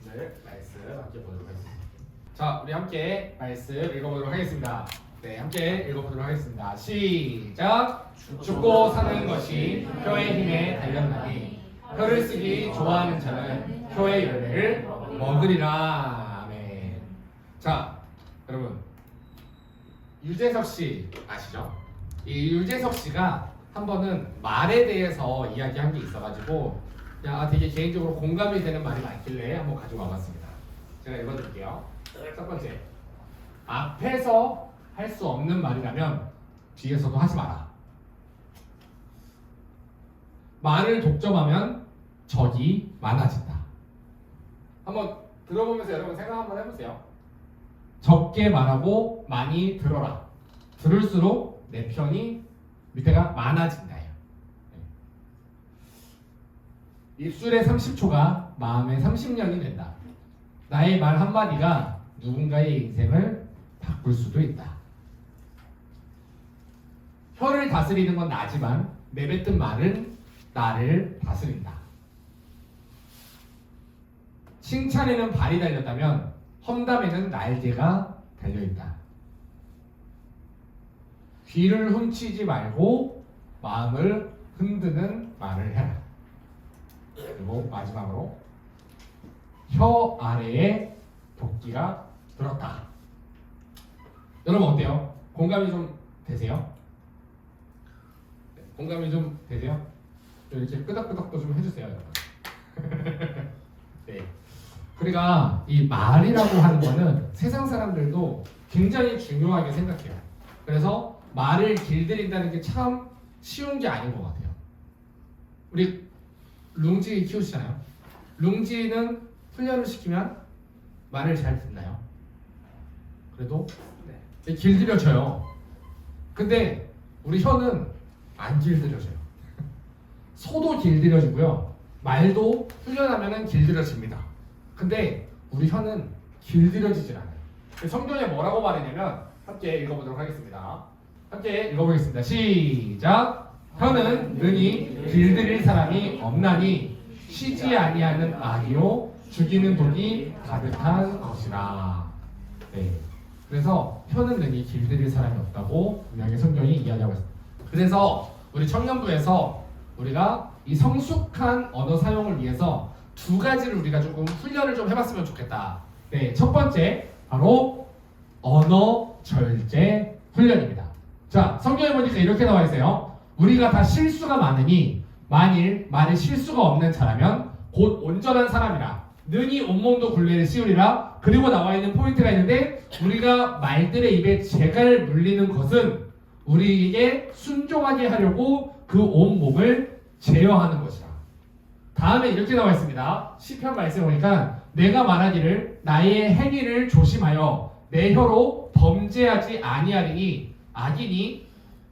오늘 말씀 함께 보도록 하겠습니다. 자, 우리 함께 말씀 읽어보도록 하겠습니다. 네, 함께 읽어보도록 하겠습니다. 시작! 죽고 사는 것이 혀의 힘에 달렸나니 혀를 쓰기 좋아하는 자는 혀의 열매를 먹으리라. 아멘. 자, 여러분 유재석 씨 아시죠? 이 유재석 씨가 한 번은 말에 대해서 이야기한 게 있어가지고 그냥 되게 개인적으로 공감이 되는 말이 많길래 한번 가지고 와봤습니다. 제가 읽어드릴게요. 첫 번째, 앞에서 할 수 없는 말이라면 뒤에서도 하지 마라. 말을 독점하면 적이 많아진다. 한번 들어보면서 여러분 생각 한번 해보세요. 적게 말하고 많이 들어라. 들을수록 내 편이 밑에가 많아진다예요. 입술의 30초가 마음의 30년이 된다. 나의 말 한마디가 누군가의 인생을 바꿀 수도 있다. 혀를 다스리는 건 나지만 내뱉은 말은 나를 다스린다. 칭찬에는 발이 달렸다면 험담에는 날개가 달려있다. 귀를 훔치지 말고 마음을 흔드는 말을 해라. 그리고 마지막으로 혀 아래에 도끼가 들었다. 여러분 어때요? 공감이 좀 되세요? 네, 공감이 좀 되세요? 이렇게 끄덕끄덕도 좀 해주세요, 여러분. 네. 우리가 이 말이라고 하는 거는 세상 사람들도 굉장히 중요하게 생각해요. 그래서 말을 길들인다는 게 참 쉬운 게 아닌 것 같아요. 우리 룽지 키우시잖아요. 룽지는 훈련을 시키면 말을 잘 듣나요? 그래도 네. 길들여져요. 근데 우리 혀는 안 길들여져요. 소도 길들여지고요. 말도 훈련하면 길들여집니다. 근데 우리 혀는 길들여지질 않아요. 성경에 뭐라고 말했냐면 함께 읽어보도록 하겠습니다. 함께 읽어보겠습니다. 시작! 혀는 능히 길들일 사람이 없나니 쉬지 아니하는 악이요 죽이는 독이 가득한 것이라. 네. 그래서 혀는 능히 길들일 사람이 없다고 분명히 성경이 이야기하고 있습니다. 그래서 우리 청년부에서 우리가 이 성숙한 언어 사용을 위해서 두 가지를 우리가 조금 훈련을 좀 해봤으면 좋겠다. 네, 첫 번째 바로 언어 절제 훈련입니다. 자, 성경에 보니까 이렇게 나와 있어요. 우리가 다 실수가 많으니 만일 말에 실수가 없는 자라면 곧 온전한 사람이라 능히 온몸도 굴레를 씌우리라. 그리고 나와 있는 포인트가 있는데 우리가 말들의 입에 재갈 물리는 것은 우리에게 순종하게 하려고 그 온몸을 제어하는 것이라. 다음에 이렇게 나와 있습니다. 시편 말씀 보니까 내가 말하기를 나의 행위를 조심하여 내 혀로 범죄하지 아니하리니 악인이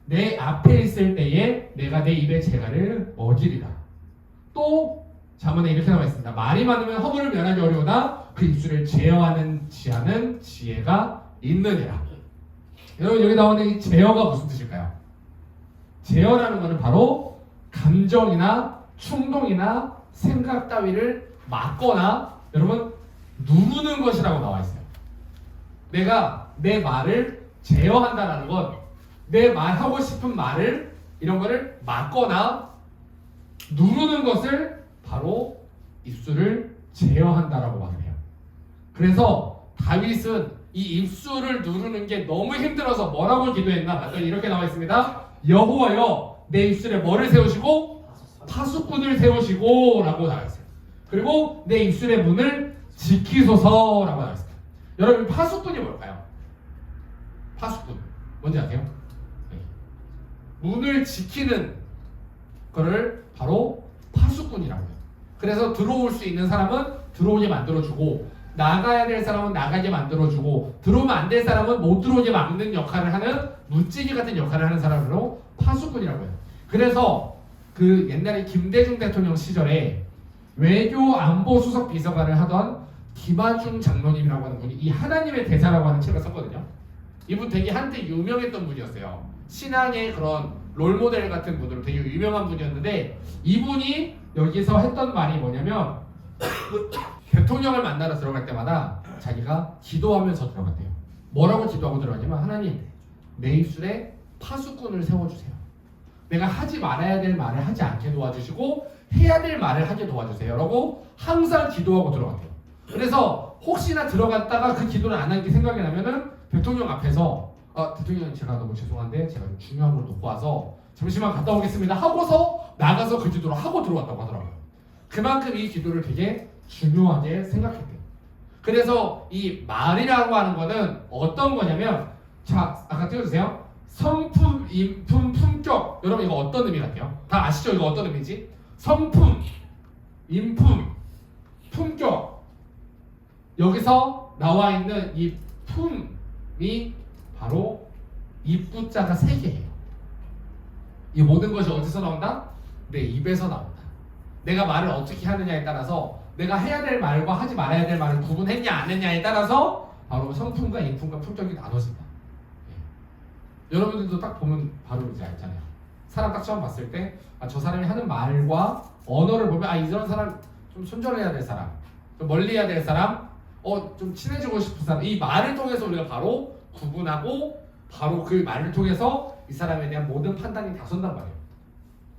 내 앞에 있을 때에 내가 내 입의 재갈을 먹이리라. 또 잠언에 이렇게 나와 있습니다. 말이 많으면 허물을 면하기 어려우나 그 입술을 제어하는 지하는 지혜가 있느니라. 여러분 여기 나오는 이 제어가 무슨 뜻일까요? 제어라는 것은 바로 감정이나 충동이나 생각 따위를 막거나 여러분 누르는 것이라고 나와 있어요. 내가 내 말을 제어한다라는 건 내 말하고 싶은 말을 이런 거를 막거나 누르는 것을 바로 입술을 제어한다라고 말을 해요. 그래서 다윗은 이 입술을 누르는 게 너무 힘들어서 뭐라고 기도했나 봤더니 이렇게 나와 있습니다. 여호와여 내 입술에 뭐를 세우시고 파수꾼을 세우시고 라고 나와 있어요. 그리고 내 입술의 문을 지키소서 라고 나와 있습니다. 여러분 파수꾼이 뭘까요? 파수꾼 뭔지 아세요? 네. 문을 지키는 거를 바로 파수꾼이라고 해요. 그래서 들어올 수 있는 사람은 들어오게 만들어주고 나가야 될 사람은 나가게 만들어주고 들어오면 안 될 사람은 못 들어오게 막는 역할을 하는 문지기 같은 역할을 하는 사람으로 파수꾼이라고 해요. 그래서 그 옛날에 김대중 대통령 시절에 외교 안보 수석 비서관을 하던 김하중 장로님이라고 하는 분이 이 하나님의 대사라고 하는 책을 썼거든요. 이분 되게 한때 유명했던 분이었어요. 신앙의 그런 롤모델 같은 분으로 되게 유명한 분이었는데 이분이 여기서 했던 말이 뭐냐면 대통령을 만나러 들어갈 때마다 자기가 기도하면서 들어갔대요. 뭐라고 기도하고 들어가냐면 하나님 내 입술에 파수꾼을 세워주세요. 내가 하지 말아야 될 말을 하지 않게 도와주시고 해야 될 말을 하게 도와주세요 라고 항상 기도하고 들어갔대요. 그래서 혹시나 들어갔다가 그 기도를 안 한 게 생각이 나면은 대통령 앞에서 대통령 제가 너무 죄송한데 제가 중요한 걸 놓고 와서 잠시만 갔다 오겠습니다 하고서 나가서 그 기도를 하고 들어왔다고 하더라고요. 그만큼 이 기도를 되게 중요하게 생각했대요. 그래서 이 말이라고 하는 거는 어떤 거냐면 자 아까 띄워주세요. 성품, 인품, 품격. 여러분 이거 어떤 의미 같아요? 다 아시죠? 이거 어떤 의미지? 성품, 인품, 품격. 여기서 나와 있는 이 품이 바로 입구자가 3개예요. 이 모든 것이 어디서 나온다? 내 입에서 나온다. 내가 말을 어떻게 하느냐에 따라서 내가 해야 될 말과 하지 말아야 될 말을 구분했냐 안 했냐에 따라서 바로 성품과 인품과 품격이 나눠진다. 여러분들도 딱 보면 바로 이제 알잖아요. 사람 딱 처음 봤을 때 저 사람이 하는 말과 언어를 보면 이런 사람 좀 손절해야 될 사람, 좀 멀리 해야 될 사람, 좀 친해지고 싶은 사람. 이 말을 통해서 우리가 바로 구분하고 바로 그 말을 통해서 이 사람에 대한 모든 판단이 다 선단 말이에요.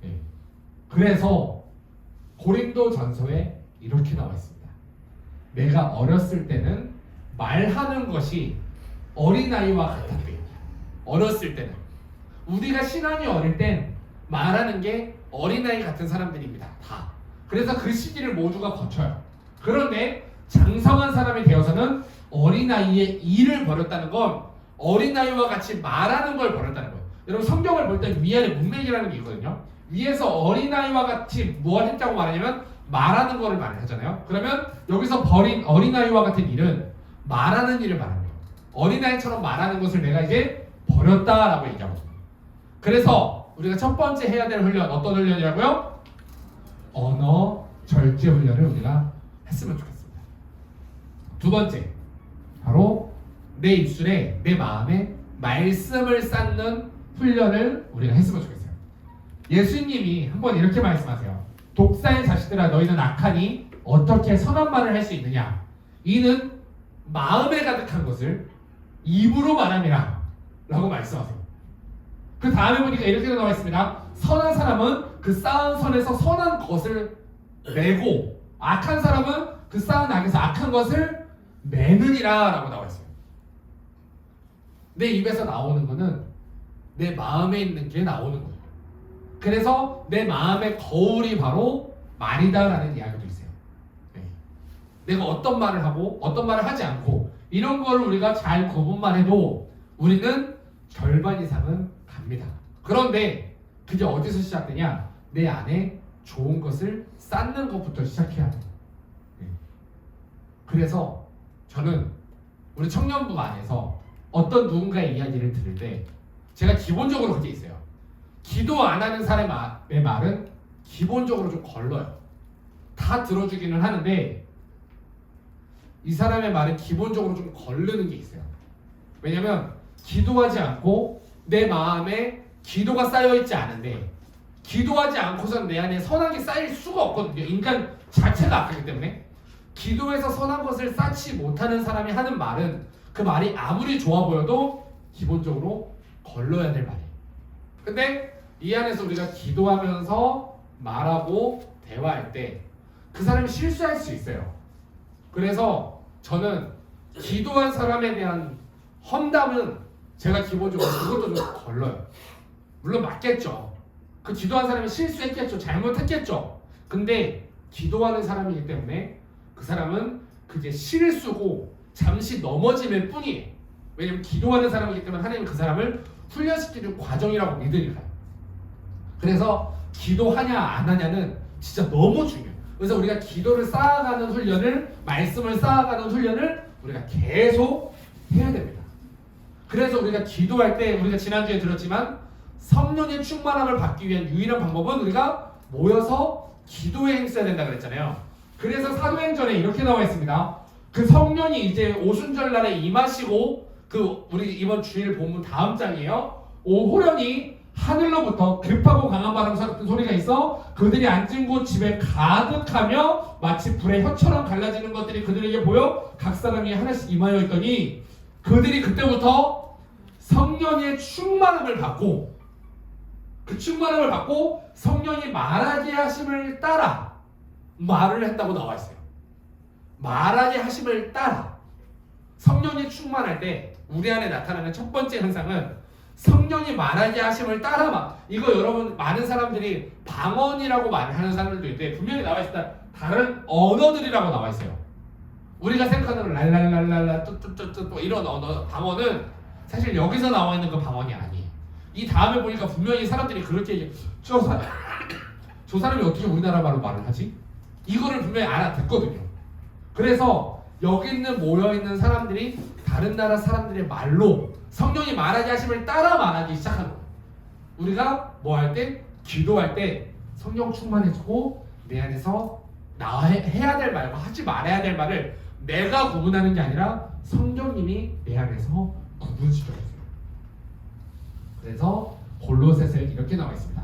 예. 그래서 고린도전서에 이렇게 나와 있습니다. 내가 어렸을 때는 말하는 것이 어린아이와 같았대요. 어렸을 때는 우리가 신앙이 어릴 땐 말하는 게 어린아이 같은 사람들입니다. 다. 그래서 그 시기를 모두가 거쳐요. 그런데 장성한 사람이 되어서는 어린아이의 일을 버렸다는 건 어린아이와 같이 말하는 걸 버렸다는 거예요. 여러분 성경을 볼 때 위안에 문맥이라는 게 있거든요. 위에서 어린아이와 같이 뭘 했다고 말하냐면 말하는 거를 말하잖아요. 그러면 여기서 버린 어린아이와 같은 일은 말하는 일을 말하는 거예요. 어린아이처럼 말하는 것을 내가 이제 버렸다라고 얘기하거든요. 그래서 우리가 첫 번째 해야 될 훈련 어떤 훈련이라고요? 언어 절제 훈련을 우리가 했으면 좋겠습니다. 두 번째 바로 내 입술에 내 마음에 말씀을 쌓는 훈련을 우리가 했으면 좋겠어요. 예수님이 한번 이렇게 말씀하세요. 독사의 자식들아 너희는 악하니 어떻게 선한 말을 할 수 있느냐? 이는 마음에 가득한 것을 입으로 말함이라 라고 말씀하세요. 그 다음에 보니까 이렇게 나와 있습니다. 선한 사람은 그 쌓은 선에서 선한 것을 내고 악한 사람은 그 쌓은 악에서 악한 것을 내느니라 라고 나와 있어요. 내 입에서 나오는 거는 내 마음에 있는 게 나오는 거예요. 그래서 내 마음의 거울이 바로 말이다 라는 이야기도 있어요. 네. 내가 어떤 말을 하고 어떤 말을 하지 않고 이런 걸 우리가 잘 구분만 해도 우리는 절반 이상은 갑니다. 그런데 그게 어디서 시작되냐? 내 안에 좋은 것을 쌓는 것부터 시작해야 돼요. 네. 그래서 저는 우리 청년부 안에서 어떤 누군가의 이야기를 들을 때 제가 기본적으로 그게 있어요. 기도 안 하는 사람의 말은 기본적으로 좀 걸러요. 다 들어주기는 하는데 이 사람의 말은 기본적으로 좀 걸르는 게 있어요. 왜냐면 기도하지 않고 내 마음에 기도가 쌓여있지 않은데 기도하지 않고선 내 안에 선한 게 쌓일 수가 없거든요. 인간 자체가 악하기 때문에 기도해서 선한 것을 쌓지 못하는 사람이 하는 말은 그 말이 아무리 좋아 보여도 기본적으로 걸러야 될 말이에요. 근데 이 안에서 우리가 기도하면서 말하고 대화할 때 그 사람이 실수할 수 있어요. 그래서 저는 기도한 사람에 대한 험담은 제가 기본적으로 그것도 좀 걸러요. 물론 맞겠죠. 그 기도한 사람이 실수했겠죠. 잘못했겠죠. 근데 기도하는 사람이기 때문에 그 사람은 그게 실수고 잠시 넘어짐일 뿐이에요. 왜냐면 기도하는 사람이기 때문에 하나님은 그 사람을 훈련시키는 과정이라고 믿으니까요. 그래서 기도하냐 안 하냐는 진짜 너무 중요해요. 그래서 우리가 기도를 쌓아가는 훈련을, 말씀을 쌓아가는 훈련을 우리가 계속 해야 됩니다. 그래서 우리가 기도할 때 우리가 지난주에 들었지만 성령의 충만함을 받기 위한 유일한 방법은 우리가 모여서 기도에 힘써야 된다 그랬잖아요. 그래서 사도행전에 이렇게 나와 있습니다. 그 성령이 이제 오순절날에 임하시고 그 우리 이번 주일 본문 다음 장이에요. 오호련히 하늘로부터 급하고 강한 바람 같은 소리가 있어 그들이 앉은 곳 집에 가득하며 마치 불의 혀처럼 갈라지는 것들이 그들에게 보여 각 사람이 하나씩 임하여 있더니 그들이 그때부터 성령의 충만함을 받고 그 충만함을 받고 성령이 말하게 하심을 따라 말을 했다고 나와 있어요. 말하게 하심을 따라 성령이 충만할 때 우리 안에 나타나는 첫 번째 현상은 성령이 말하게 하심을 따라 막 이거 여러분 많은 사람들이 방언이라고 말하는 사람들도 있는데 분명히 나와 있습니다. 다른 언어들이라고 나와 있어요. 우리가 생각하는 랄랄랄랄라 뚜뚜뚜뚜 이런 언어 방언은 사실 여기서 나와 있는 그 방언이 아니에요. 이 다음에 보니까 분명히 사람들이 그렇게 얘기해요. 저 사람이 어떻게 우리나라 말로 말을 하지? 이거를 분명히 알아듣거든요. 그래서 여기 있는 모여있는 사람들이 다른 나라 사람들의 말로 성령이 말하게 하심을 따라 말하기 시작하는 거예요. 우리가 뭐 할 때? 기도할 때 성령 충만해지고 내 안에서 나 해야 될 말과 하지 말아야 될 말을 내가 구분하는 게 아니라 성령님이 내 안에서 구분시켜줬어요. 그래서 골로새서에 이렇게 나와 있습니다.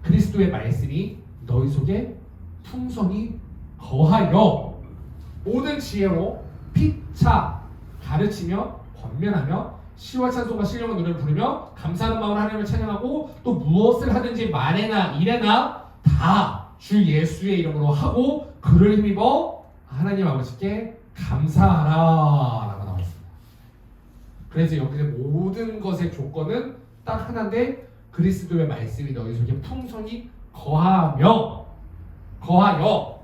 그리스도의 말씀이 너희 속에 풍성히 거하여 모든 지혜로 피차 가르치며 권면하며 시와 찬송과 신령한 노래를 부르며 감사하는 마음으로 하나님을 찬양하고 또 무엇을 하든지 말에나 일에나 다 주 예수의 이름으로 하고 그를 힘입어 하나님 아버지께 감사하라 라고 나와 있습니다. 그래서 여기서 모든 것의 조건은 딱 하나인데 그리스도의 말씀이 너희 속에 풍성히 거하여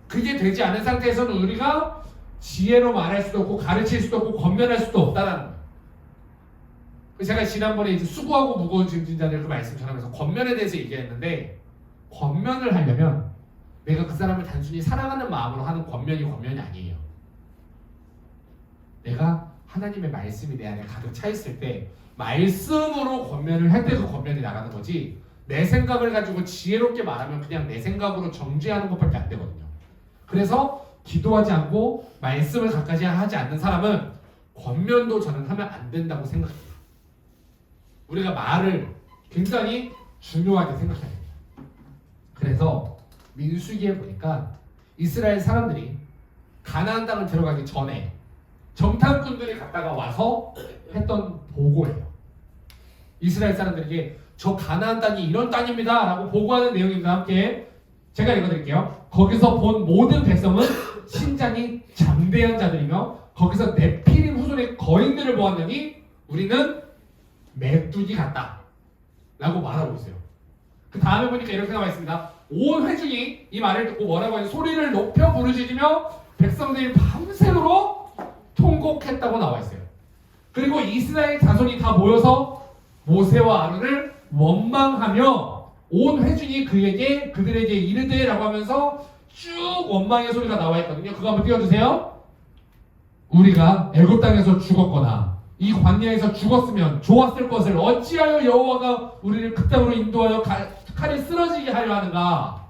그게 되지 않은 상태에서는 우리가 지혜로 말할 수도 없고 가르칠 수도 없고 권면할 수도 없다라는 거예요. 제가 지난번에 이제 수고하고 무거운 증진자들 그 말씀 전하면서 권면에 대해서 얘기했는데 권면을 하려면 내가 그 사람을 단순히 사랑하는 마음으로 하는 권면이 아니에요. 내가 하나님의 말씀이 내 안에 가득 차 있을 때 말씀으로 권면을 할 때 그 권면이 나가는 거지 내 생각을 가지고 지혜롭게 말하면 그냥 내 생각으로 정죄하는 것밖에 안 되거든요. 그래서 기도하지 않고 말씀을 갖가지 하지 않는 사람은 권면도 저는 하면 안 된다고 생각해요. 우리가 말을 굉장히 중요하게 생각해야 됩니다. 그래서 민수기에 보니까 이스라엘 사람들이 가나안 땅을 들어가기 전에 정탐꾼들이 갔다가 와서 했던 보고예요. 이스라엘 사람들에게 저 가나안 땅이 이런 땅입니다 라고 보고하는 내용과 함께 제가 읽어드릴게요. 거기서 본 모든 백성은 신장이 장대한 자들이며 거기서 네피림 후손의 거인들을 보았느니 우리는 메뚜기 같다 라고 말하고 있어요. 그 다음에 보니까 이렇게 나와 있습니다. 온 회중이 이 말을 듣고 뭐라고 하냐 소리를 높여 부르짖으며 백성들이 밤새도록 통곡했다고 나와 있어요. 그리고 이스라엘 자손이 다 모여서 모세와 아론을 원망하며 온 회중이 그들에게 이르되 라고 하면서 쭉 원망의 소리가 나와 있거든요. 그거 한번 띄워주세요. 우리가 애굽 땅에서 죽었거나 이 광야에서 죽었으면 좋았을 것을 어찌하여 여호와가 우리를 그 땅으로 인도하여 칼이 쓰러지게 하려 하는가.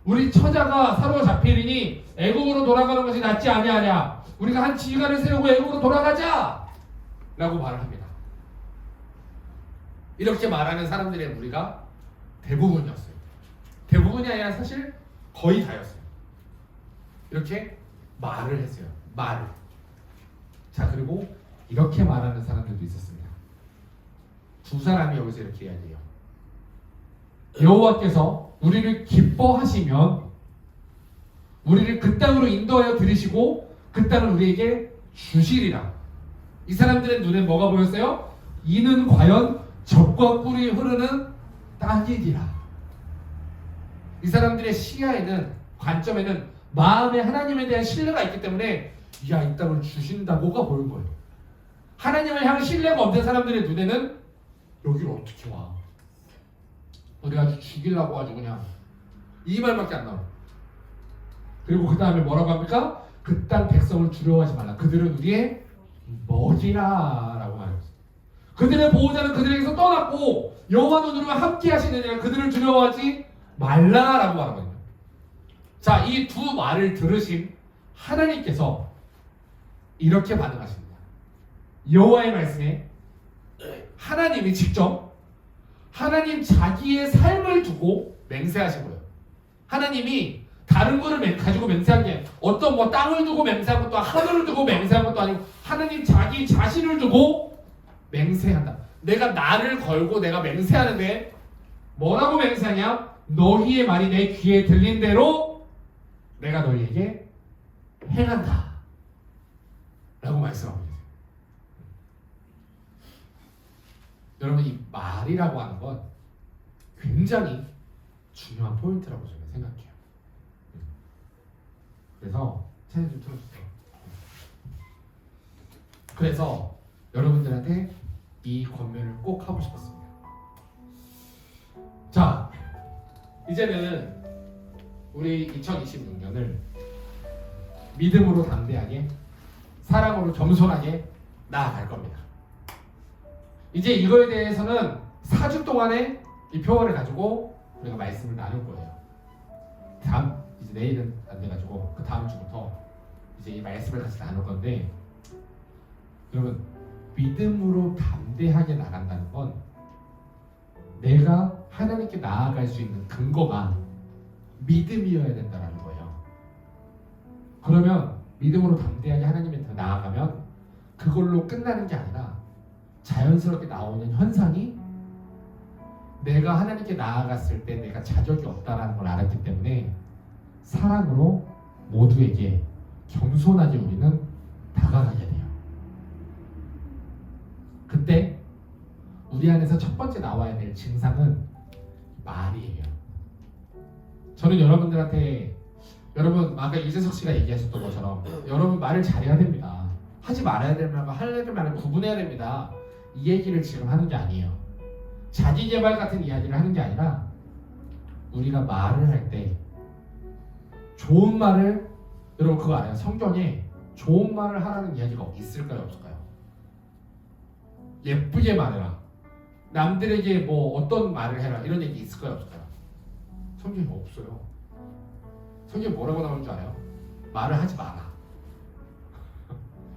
우리 처자가 사로잡히리니 애굽으로 돌아가는 것이 낫지 아니하냐. 우리가 한 지휘관을 세우고 애굽으로 돌아가자 라고 말을 합니다. 이렇게 말하는 사람들의 무리가 대부분이었어요. 대부분이 아니라 사실 거의 다였어요. 이렇게 말을 했어요. 말을. 자, 그리고 이렇게 말하는 사람들도 있었습니다. 두 사람이 여기서 이렇게 이야기해요. 여호와께서 우리를 기뻐하시면 우리를 그 땅으로 인도하여 들이시고 그 땅을 우리에게 주시리라. 이 사람들의 눈에 뭐가 보였어요? 이는 과연 젖과 꿀이 흐르는 땅이니라. 이 사람들의 시야에는 관점에는 마음에 하나님에 대한 신뢰가 있기 때문에 야, 이 땅을 주신다고가 보인 거예요. 하나님을 향한 신뢰가 없는 사람들의 눈에는 여기를 어떻게 와? 우리 아주 죽이려고 아주 그냥 이 말밖에 안 나와요. 그리고 그 다음에 뭐라고 합니까? 그 땅 백성을 두려워하지 말라. 그들은 우리의 먹이라 라고 말했어요. 그들의 보호자는 그들에게서 떠났고 여호와는 우리와 함께 하시느니라. 그들을 두려워하지 말라 라고 말하거든요. 자, 이 두 말을 들으신 하나님께서 이렇게 반응하십니다. 여호와의 말씀에 하나님이 직접 하나님 자기의 삶을 두고 맹세하신 거예요. 하나님이 다른 거를 가지고 맹세한 게 어떤 뭐 땅을 두고 맹세한 것도 하늘을 두고 맹세한 것도 아니고 하나님 자기 자신을 두고 맹세한다. 내가 나를 걸고 내가 맹세하는데 뭐라고 맹세하냐? 너희의 말이 내 귀에 들린 대로 내가 너희에게 행한다 라고 말씀하고 계세요. 여러분, 이 말이라고 하는 건 굉장히 중요한 포인트라고 저는 생각해요. 그래서 채널 좀 틀어주세요. 그래서 여러분들한테 이 권면을 꼭 하고 싶었습니다. 자, 이제는 우리 2026년을 믿음으로 담대하게, 사랑으로 겸손하게 나아갈 겁니다. 이제 이거에 대해서는 4주 동안의 이 표어를 가지고 우리가 말씀을 나눌 거예요. 이제 내일은 안 돼가지고 그 다음 주부터 이제 이 말씀을 같이 나눌 건데, 여러분, 믿음으로 담대하게 나간다는 건 내가 하나님께 나아갈 수 있는 근거가 믿음이어야 된다는 거예요. 그러면 믿음으로 담대하게 하나님한테 나아가면 그걸로 끝나는 게 아니라 자연스럽게 나오는 현상이 내가 하나님께 나아갔을 때 내가 자격이 없다라는 걸 알았기 때문에 사랑으로 모두에게 겸손하게 우리는 다가가게 돼요. 그때 우리 안에서 첫 번째 나와야 될 증상은 말이에요. 저는 여러분들한테, 여러분 아까 이재석 씨가 얘기하셨던 것처럼 여러분 말을 잘해야 됩니다. 하지 말아야 될 말과 할 말을 구분해야 됩니다. 이 얘기를 지금 하는 게 아니에요. 자기 개발 같은 이야기를 하는 게 아니라 우리가 말을 할 때 좋은 말을, 여러분 그거 알아요? 성경에 좋은 말을 하라는 이야기가 있을까요, 없을까요? 예쁘게 말해라, 남들에게 뭐 어떤 말을 해라, 이런 얘기 있을까요, 없을까요? 성경에 없어요. 성경에 뭐라고 나오는 줄 알아요? 말을 하지 마라.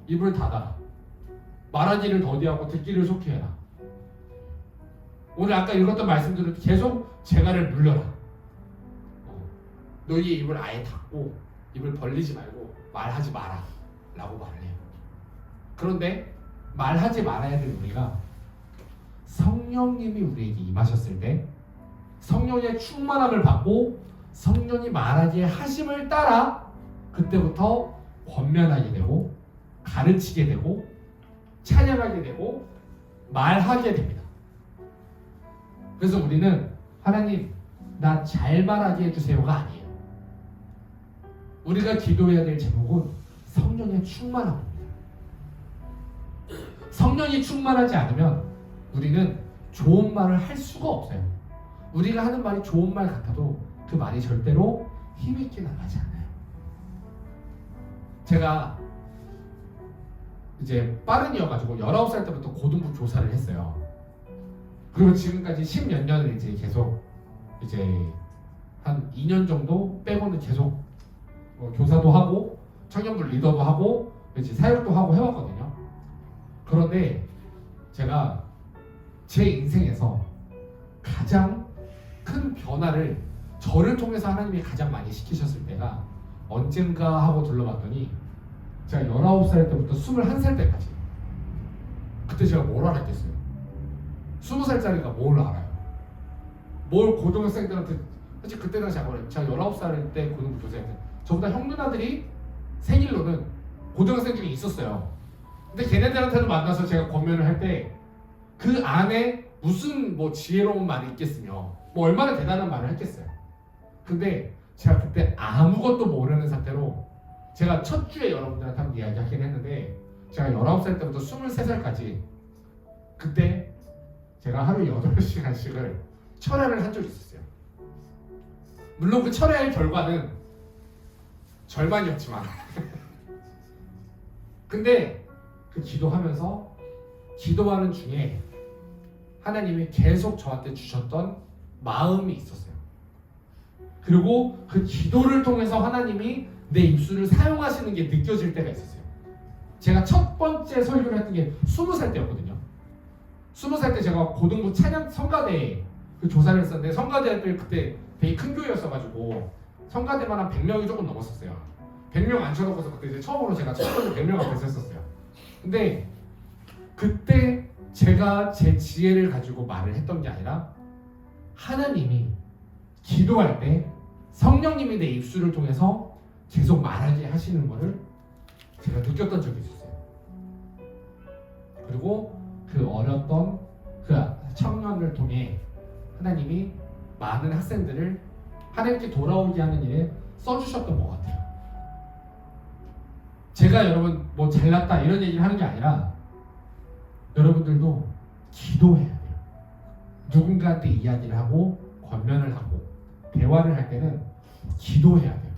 입을 닫아라. 말하기를 더디하고 듣기를 속히 해라. 오늘 아까 읽었던 말씀들은 계속 제가를 물려라. 너희의 입을 아예 닫고 입을 벌리지 말고 말하지 마라 라고 말을 해요. 그런데 말하지 말아야 될 우리가 성령님이 우리에게 임하셨을 때 성령의 충만함을 받고 성령이 말하기에 하심을 따라 그때부터 권면하게 되고 가르치게 되고 찬양하게 되고 말하게 됩니다. 그래서 우리는 하나님 나 잘 말하게 해주세요가 아니에요. 우리가 기도해야 될 제목은 성령의 충만함입니다. 성령이 충만하지 않으면 우리는 좋은 말을 할 수가 없어요. 우리가 하는 말이 좋은 말 같아도 그 말이 절대로 힘있게 나가지 않아요. 제가 이제 빠른이어가지고 19살 때부터 고등부 교사를 했어요. 그리고 지금까지 10몇 년을 이제 계속 이제 한 2년 정도 빼고는 계속 교사도 하고 청년부 리더도 하고 이제 사역도 하고 해왔거든요. 그런데 제가 제 인생에서 가장 큰 변화를 저를 통해서 하나님이 가장 많이 시키셨을 때가 언젠가 하고 둘러봤더니 제가 19살 때부터 21살 때까지, 그때 제가 뭘 알았겠어요? 20살짜리가 뭘 알아요? 뭘 고등학생들한테, 사실 그때 당시 제가 19살 때 고등부 교사였는데 저보다 형 누나들이 생일로는 고등학생 중에 있었어요. 근데 걔네들한테도 만나서 제가 권면을 할 때 그 안에 무슨 뭐 지혜로운 말이 있겠으며 뭐 얼마나 대단한 말을 했겠어요. 근데 제가 그때 아무것도 모르는 상태로 제가 첫 주에 여러분들한테 한번 이야기하긴 했는데 제가 19살 때부터 23살까지 그때 제가 하루에 8시간씩을 철야를 한 적이 있었어요. 물론 그 철야의 결과는 절반이었지만 근데 그 기도하면서 기도하는 중에 하나님이 계속 저한테 주셨던 마음이 있었어요. 그리고 그 기도를 통해서 하나님이 내 입술을 사용하시는 게 느껴질 때가 있었어요. 제가 첫 번째 설교를 했던 게 20살 때였거든요. 20살 때 제가 고등부 찬양 성가대 그 조사를 했었는데 성가대들 그때 되게 큰 교회였어가지고 성가대만 한 100명이 조금 넘었었어요. 100명 앉혀놓고서 그때 이제 처음으로 제가 첫 번째 100명 앞에서 했었어요. 근데 그때 제가 제 지혜를 가지고 말을 했던 게 아니라 하나님이 기도할 때 성령님이 내 입술을 통해서 계속 말하게 하시는 것을 제가 느꼈던 적이 있었어요. 그리고 그 어렸던 그 청년을 통해 하나님이 많은 학생들을 하나님께 돌아오게 하는 일에 써주셨던 것 같아요. 제가 여러분 뭐 잘났다 이런 얘기를 하는 게 아니라 여러분들도 기도해야 돼요. 누군가한테 이야기를 하고 권면을 하고 대화를 할 때는 기도해야 돼요.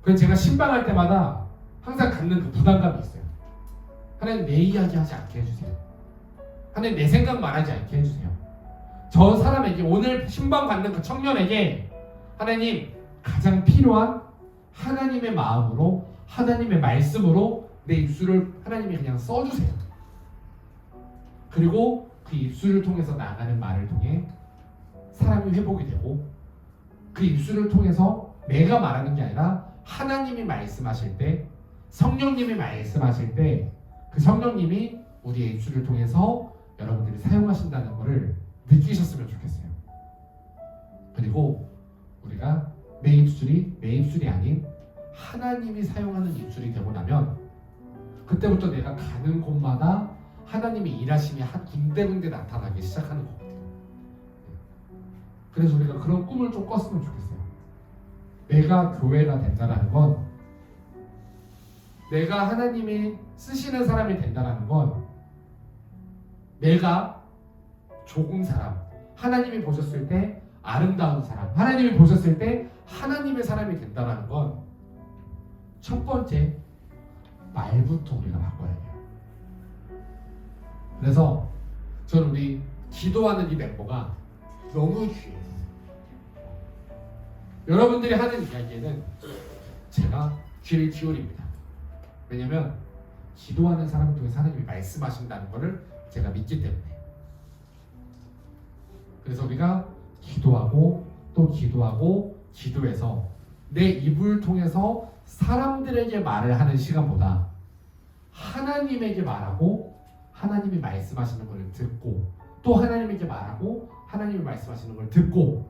그래서 제가 신방할 때마다 항상 갖는 그 부담감이 있어요. 하나님 내 이야기 하지 않게 해주세요. 하나님 내 생각 말하지 않게 해주세요. 저 사람에게 오늘 신방 받는 그 청년에게 하나님 가장 필요한 하나님의 마음으로 하나님의 말씀으로 내 입술을 하나님이 그냥 써주세요. 그리고 그 입술을 통해서 나가는 말을 통해 사람이 회복이 되고 그 입술을 통해서 내가 말하는 게 아니라 하나님이 말씀하실 때 성령님이 말씀하실 때 그 성령님이 우리의 입술을 통해서 여러분들이 사용하신다는 것을 느끼셨으면 좋겠어요. 그리고 우리가 내 입술이 아닌 하나님이 사용하는 입술이 되고 나면 그때부터 내가 가는 곳마다 하나님의 일하심이 군데군데 나타나기 시작하는 것 같아요. 그래서 우리가 그런 꿈을 좀 꿨으면 좋겠어요. 내가 교회가 된다는 건 내가 하나님이 쓰시는 사람이 된다는 건 내가 좋은 사람, 하나님이 보셨을 때 아름다운 사람, 하나님이 보셨을 때 하나님의 사람이 된다는 건 첫 번째 말부터 우리가 바꿔야 돼요. 그래서 저는 우리 기도하는 이 멤버가 너무 귀해요. 여러분들이 하는 이야기에는 제가 귀를 기울입니다. 왜냐면 기도하는 사람을 통해서 하나님이 말씀하신다는 것을 제가 믿기 때문에. 그래서 우리가 기도하고 또 기도하고 기도해서 내 입을 통해서 사람들에게 말을 하는 시간보다 하나님에게 말하고 하나님이 말씀하시는 걸 듣고 또 하나님에게 말하고 하나님이 말씀하시는 걸 듣고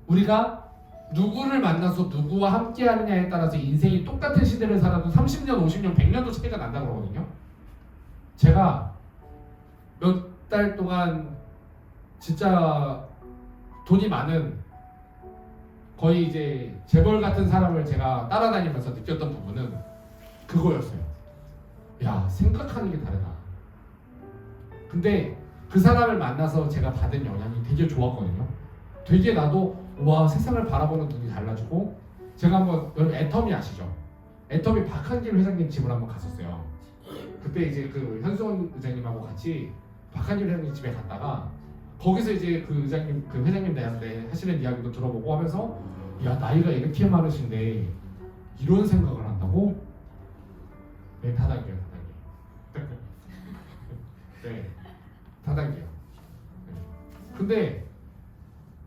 우리가 누구를 만나서 누구와 함께 하느냐에 따라서 인생이 똑같은 시대를 살아도 30년, 50년, 100년도 차이가 난다고 그러거든요. 제가 몇 달 동안 진짜 돈이 많은 거의 이제 재벌 같은 사람을 제가 따라다니면서 느꼈던 부분은 그거였어요. 야, 생각하는 게 다르다. 근데 그 사람을 만나서 제가 받은 영향이 되게 좋았거든요. 되게 나도 와 세상을 바라보는 눈이 달라지고 제가 한번 여러분 애터미 아시죠? 애터미 박한길 회장님 집을 한번 갔었어요. 그때 이제 그 현수원 의장님하고 같이 박한길 회장님 집에 갔다가 거기서 이제 그 의장님 그 회장님 대한테 하시는 이야기도 들어보고 하면서 야 나이가 이렇게 많으신데 이런 생각을 한다고? 네 다단계요 다단계. 네 다단계요. 근데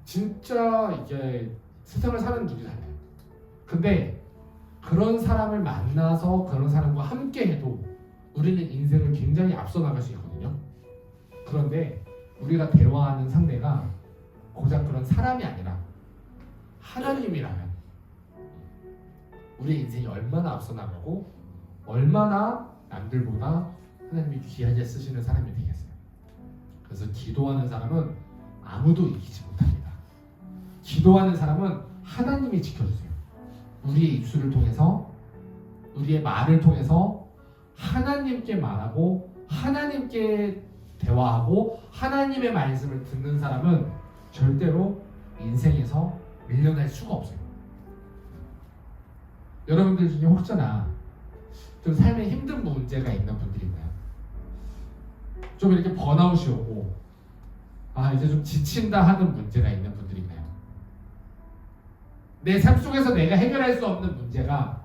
진짜 이게 세상을 사는 눈이 달라요. 근데 그런 사람을 만나서 그런 사람과 함께 해도 우리는 인생을 굉장히 앞서 나갈 수 있거든요. 그런데 우리가 대화하는 상대가 고작 그런 사람이 아니라 하나님이라면 우리의 인생이 얼마나 앞서 나가고 얼마나 남들보다 하나님이 귀하게 쓰시는 사람이 되겠어요. 그래서 기도하는 사람은 아무도 이기지 못합니다. 기도하는 사람은 하나님이 지켜주세요. 우리의 입술을 통해서 우리의 말을 통해서 하나님께 말하고 하나님께 대화하고 하나님의 말씀을 듣는 사람은 절대로 인생에서 밀려날 수가 없어요. 여러분들 중에 혹시나 좀 삶에 힘든 문제가 있는 분들이 있나요? 좀 이렇게 번아웃이 오고 아 이제 좀 지친다 하는 문제가 있는 분들이 있나요? 내 삶 속에서 내가 해결할 수 없는 문제가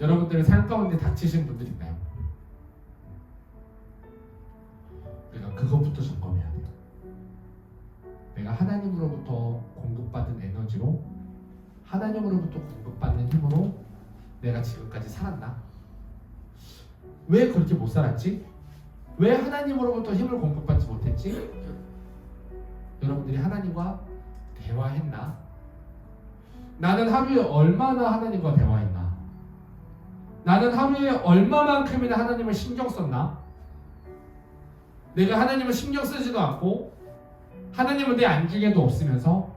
여러분들의 삶 가운데 닥치신 분들이 있나요? 그러니까 그것부터 점검해야 돼요. 내가 하나님으로부터 공급받은 에너지로, 하나님으로부터 공급받는 힘으로 내가 지금까지 살았나? 왜 그렇게 못 살았지? 왜 하나님으로부터 힘을 공급받지 못했지? 여러분들이 하나님과 대화했나? 나는 하루에 얼마나 하나님과 대화했나? 나는 하루에 얼마만큼이나 하나님을 신경 썼나? 내가 하나님을 신경 쓰지도 않고 하나님은 내 안중에도 없으면서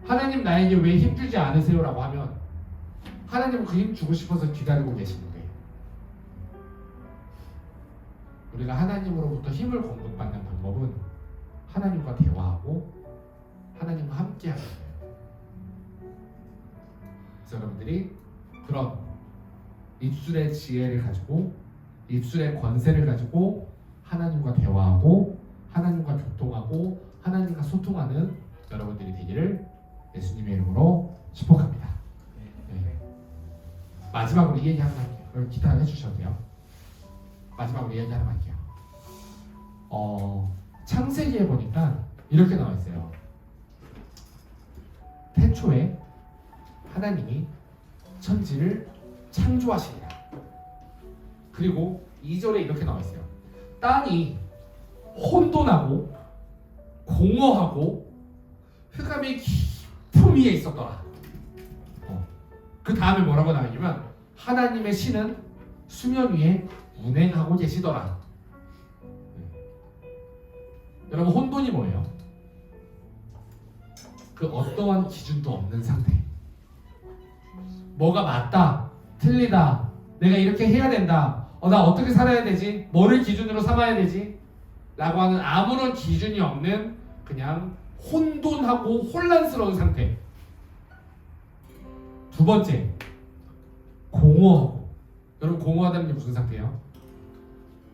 하나님 나에게 왜 힘주지 않으세요? 라고 하면 하나님은 그 힘 주고 싶어서 기다리고 계시는 거예요. 우리가 하나님으로부터 힘을 공급받는 방법은 하나님과 대화하고 하나님과 함께하는 거예요. 그래서 여러분들이 그런 입술의 지혜를 가지고, 입술의 권세를 가지고 하나님과 대화하고 하나님과 교통하고 하나님과 소통하는 여러분들이 되기를 예수님의 이름으로 축복합니다. 네. 마지막으로 이 얘기 하나 할게요. 기타 해주셔도 돼요. 마지막으로 이 얘기 하나 할게요. 창세기에 보니까 이렇게 나와 있어요. 태초에 하나님이 천지를 창조하시니라. 그리고 2절에 이렇게 나와 있어요. 땅이 혼돈하고 공허하고 흑암의 깊음 위에 있었더라. 그 다음에 뭐라고 나와있냐면 하나님의 신은 수면 위에 운행하고 계시더라. 여러분, 혼돈이 뭐예요? 그 어떠한 기준도 없는 상태. 뭐가 맞다, 틀리다, 내가 이렇게 해야 된다, 나 어떻게 살아야 되지, 뭐를 기준으로 삼아야 되지 라고 하는 아무런 기준이 없는 그냥 혼돈하고 혼란스러운 상태. 두 번째, 공허하고. 여러분, 공허하다는 게 무슨 상태예요?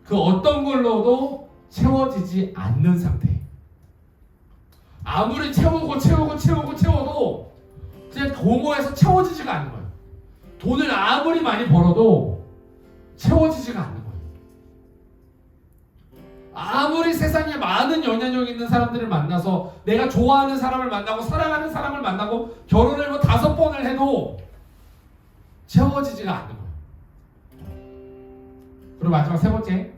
그 어떤 걸로도 채워지지 않는 상태. 아무리 채워도 그냥 공허해서 채워지지가 않는 거예요. 돈을 아무리 많이 벌어도 채워지지가 않는 거예요. 아무리 세상에 많은 영향력 있는 사람들을 만나서 내가 좋아하는 사람을 만나고 사랑하는 사람을 만나고 결혼을 뭐 5번을 해도 채워지지가 않는 거예요. 그리고 마지막 세 번째,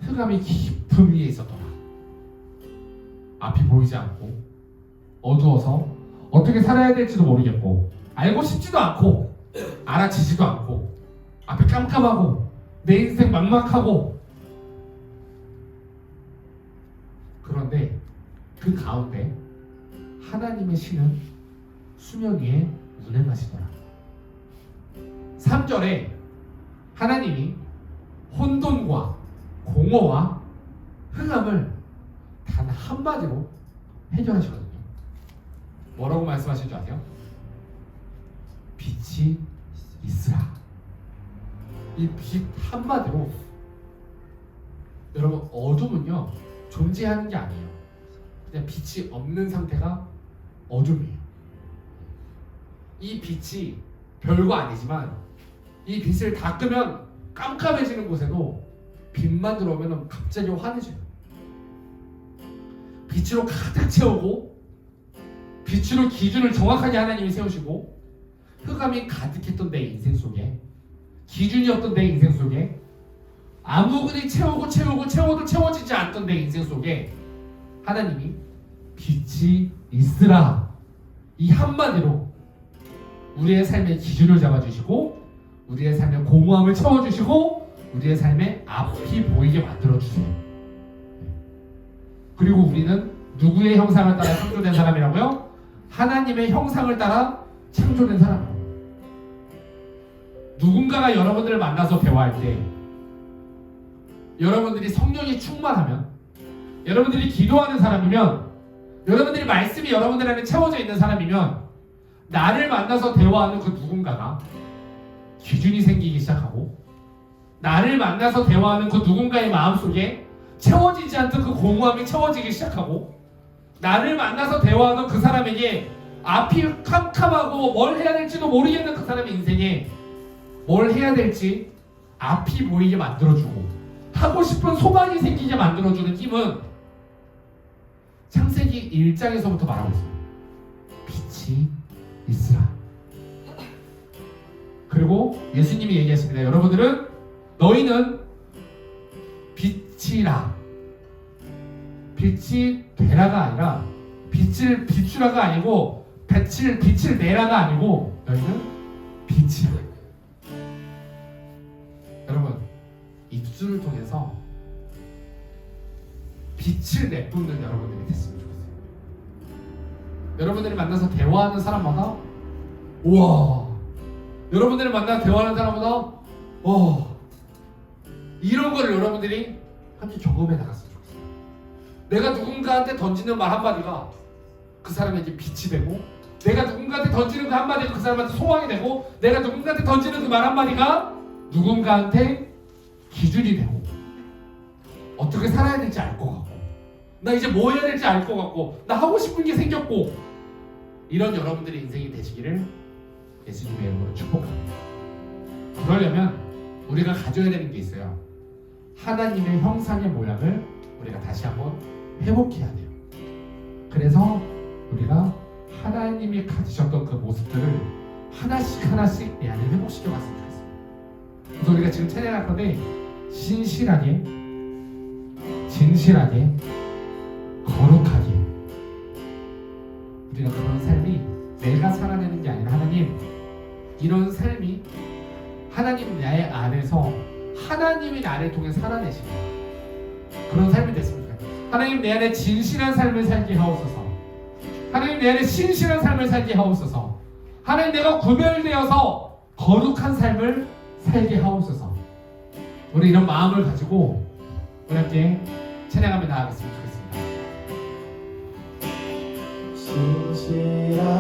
흑암이 깊음 위에 있었더라. 앞이 보이지 않고 어두워서 어떻게 살아야 될지도 모르겠고 알고 싶지도 않고 알아채지도 않고 앞에 깜깜하고 내 인생 막막하고. 그런데 그 가운데 하나님의 신은 수면 위에 운행하시더라. 3절에 하나님이 혼돈과 공허와 흑암을 단 한마디로 해결하시거든요. 뭐라고 말씀하신 줄 아세요? 빛이 있으라. 이 빛 한마디로, 여러분, 어둠은요 존재하는 게 아니에요. 그냥 빛이 없는 상태가 어둠이에요. 이 빛이 별거 아니지만 이 빛을 다 끄면 깜깜해지는 곳에도 빛만 들어오면 갑자기 환해져요. 빛으로 가득 채우고 빛으로 기준을 정확하게 하나님이 세우시고, 흑암이 가득했던 내 인생 속에, 기준이 없던 내 인생 속에, 아무리 채워도 채워지지 않던 내 인생 속에 하나님이 빛이 있으라, 이 한마디로 우리의 삶의 기준을 잡아주시고 우리의 삶의 공허함을 채워주시고 우리의 삶의 앞이 보이게 만들어주세요. 그리고 우리는 누구의 형상을 따라 창조된 사람이라고요? 하나님의 형상을 따라 창조된 사람이라고. 누군가가 여러분들을 만나서 대화할 때, 여러분들이 성령이 충만하면, 여러분들이 기도하는 사람이면, 여러분들이 말씀이 여러분들 안에 채워져 있는 사람이면, 나를 만나서 대화하는 그 누군가가 기준이 생기기 시작하고, 나를 만나서 대화하는 그 누군가의 마음속에 채워지지 않던 그 공허함이 채워지기 시작하고, 나를 만나서 대화하는 그 사람에게 앞이 캄캄하고 뭘 해야 될지도 모르겠는 그 사람의 인생에 뭘 해야 될지 앞이 보이게 만들어주고 하고 싶은 소망이 생기게 만들어주는 힘은 창세기 1장에서부터 말하고 있어요. 빛이 있으라. 그리고 예수님이 얘기했습니다. 여러분들은 너희는 빛이라. 빛이 되라가 아니라 빛을 비추라가 아니고 빛을 내라가 아니고 너희는 빛이라. 여러분, 입술을 통해서 빛을 내뿜는 여러분들이 됐으면 좋겠어요. 여러분들이 만나서 대화하는 사람마다 우와, 여러분들이 만나서 대화하는 사람마다 와, 이런 걸 여러분들이 함께 경험해 나갔으면 좋겠어요. 내가 누군가한테 던지는 말 한마디가 그 사람에게 빛이 되고, 내가 누군가한테 던지는 그 한마디가 그 사람한테 소망이 되고, 내가 누군가한테 던지는 그 말 한마디가 누군가한테 기준이 되고, 어떻게 살아야 될지 알 것 같고, 나 이제 뭐 해야 될지 알 것 같고, 나 하고 싶은 게 생겼고, 이런 여러분들의 인생이 되시기를 예수님의 이름으로 축복합니다. 그러려면 우리가 가져야 되는 게 있어요. 하나님의 형상의 모양을 우리가 다시 한번 회복해야 돼요. 그래서 우리가 하나님이 가지셨던 그 모습들을 하나씩 내 안에 회복시켜 갔으면 좋겠어요. 그래서 우리가 지금 찬양할 건데, 신실하게, 진실하게, 거룩하게, 우리가 그런 삶이 내가 살아내는 게 아니라 하나님, 이런 삶이 하나님 나의 안에서 하나님이 나를 통해 살아내시는 그런 삶이 됐습니다. 하나님 내 안에 진실한 삶을 살게 하옵소서. 하나님 내 안에 신실한 삶을 살게 하옵소서. 하나님 내가 구별되어서 거룩한 삶을 살게 하옵소서. 우리 이런 마음을 가지고 우리 함께 찬양하며 나아가겠으면 좋겠습니다. 진실하게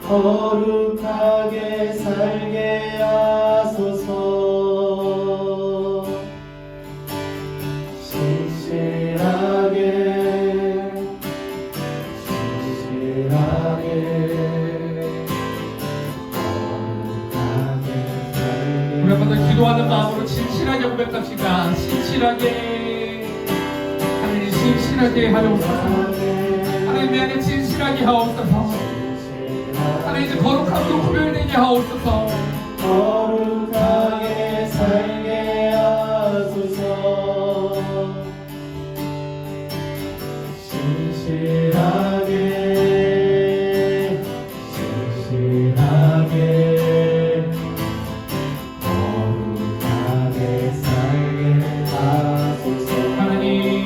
거룩하게 살게 하소서. 진실하게 거룩하게 살게. 우리 한번 더 기도하는 마음으로 진실하게 고백합시다. 신실하게, 하나님 진실하게 하옵소서. 하나님 내 안에 진실하게 하옵소서. 하나님 이제 거룩함으로 구별되게 하옵소서. 거룩하게 살게 하소서. 신실하게 거룩하게 살게 하소서. 하나님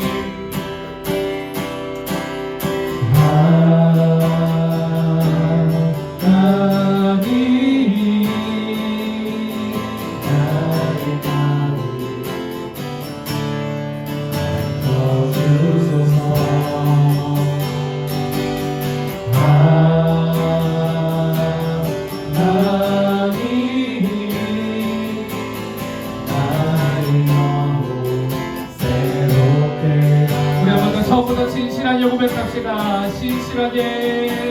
우리 한번 더 처음부터 진실하게 고백합시다. 신실하게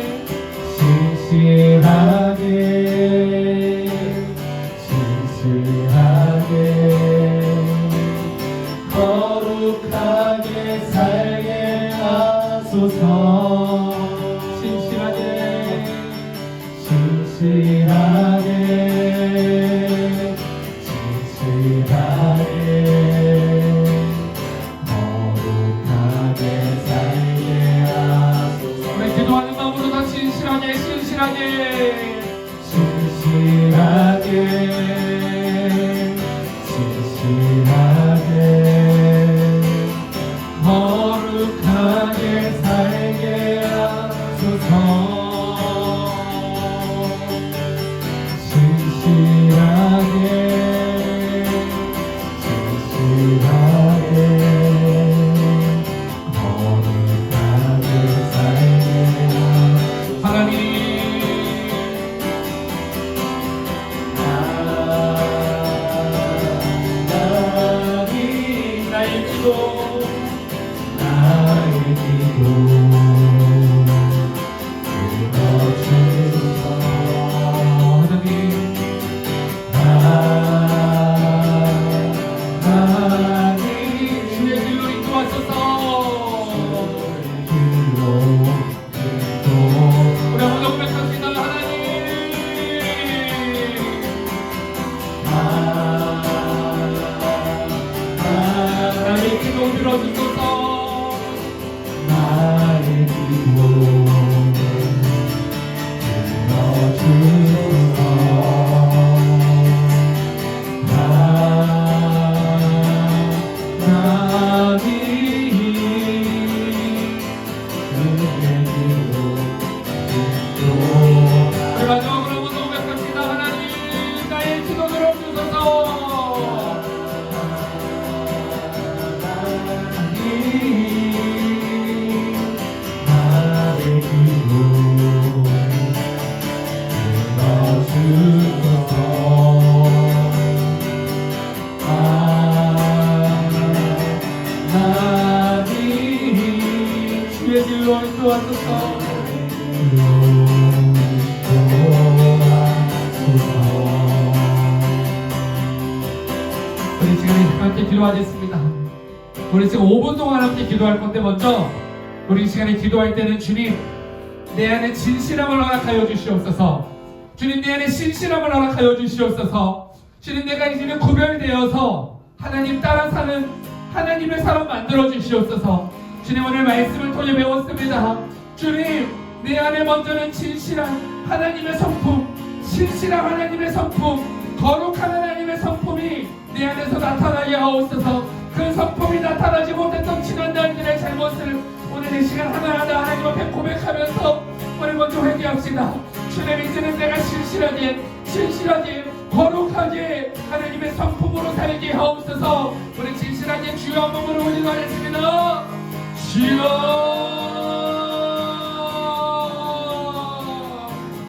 거룩하게 살게 하소서. 신실하게 거룩하게 살게 하소서. 우리 기도하는 마음으로 더 신실하게 거룩하게 살게 하소서. 하나님 기도하겠습니다. 우리 지금 5분 동안 함께 기도할 건데 먼저 우리 이 시간에 기도할 때는 주님 내 안에 진실함을 허락하여 주시옵소서. 주님 내 안에 신실함을 허락하여 주시옵소서. 주님 내가 이제는 구별되어서 하나님 따라 사는 하나님의 사람 만들어 주시옵소서. 주님 오늘 말씀을 통해 배웠습니다. 주님 내 안에 먼저는 진실한 하나님의 성품, 신실한 하나님의 성품, 거룩한 하나님의 성품이 내 안에서 나타나게 하옵소서. 그 성품이 나타나지 못했던 지난 날들의 잘못을 오늘 이 시간 하나하나 하나님 앞에 고백하면서 오늘 먼저 회개합시다. 주님 이제는 내가 신실하게 거룩하게 하나님의 성품으로 살게 하옵소서. 우리 진실하게 주여 한 몸으로 올리도록 하겠습니다. 주여